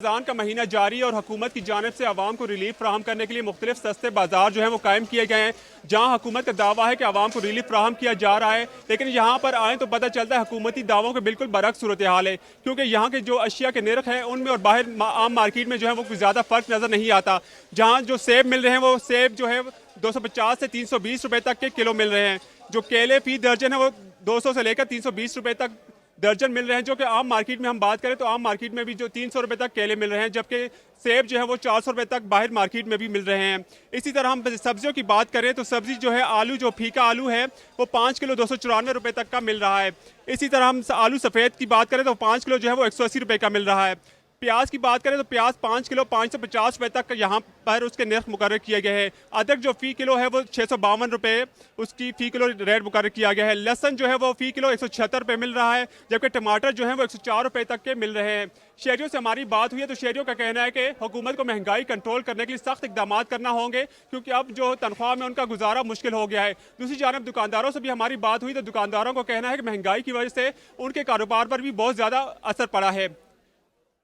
रमज़ान का महीना जारी है और हुकूमत की जानिब से आवाम को रिलीफ फ्राहम करने के लिए मुख्तलिफ सस्ते बाजार जो है वो कायम किए गए हैं, जहाँ हुकूमत का दावा है कि आवाम को रिलीफ फ्राहम किया जा रहा है। लेकिन यहाँ पर आएँ तो पता चलता है हुकूमती दावों के बिल्कुल बरक्स सूरत हाल है, क्योंकि यहाँ के जो अशिया के निर्ख हैं उनमें और बाहर आम मार्केट में जो है वो कुछ ज़्यादा फ़र्क नज़र नहीं आता। जहाँ जो सेब मिल रहे हैं वो सेब जो है 250 से 320 रुपए तक के किलो मिल रहे हैं। जो केले फी दर्जन है वो 200 से लेकर 320 रुपए तक दर्जन मिल रहे हैं, जो कि आम मार्केट में हम बात करें तो आम मार्केट में भी जो 300 रुपए तक केले मिल रहे हैं, जबकि सेब जो है वो 400 रुपए तक बाहर मार्केट में भी मिल रहे हैं। इसी तरह हम सब्जियों की बात करें तो सब्जी जो है आलू, जो फीका आलू है वो 5 किलो 294 रुपए तक का मिल रहा है। इसी तरह हम आलू सफ़ेद की बात करें तो 5 किलो जो है वो 180 रुपए का मिल रहा है। प्याज की बात करें तो प्याज 5 किलो 550 रुपए तक यहाँ पर उसके नर्ख मुकर्रर किए गए हैं। अदरक जो फ़ी किलो है वो 652 रुपए उसकी फ़ी किलो रेट मुकर्रर किया गया है। लहसन जो है वो फ़ी किलो 176 रुपये मिल रहा है, जबकि टमाटर जो है वो 104 रुपये तक के मिल रहे हैं। शहरियों से हमारी बात हुई है तो शहरियों का कहना है कि हुकूमत को महंगाई कंट्रोल करने के लिए सख्त इकदाम करना होंगे, क्योंकि अब जो तनख्वाह में उनका गुजारा मुश्किल हो गया है। दूसरी जानब दुकानदारों से भी हमारी बात हुई तो दुकानदारों को कहना है कि महंगाई की वजह से उनके कारोबार पर भी बहुत ज़्यादा असर पड़ा है।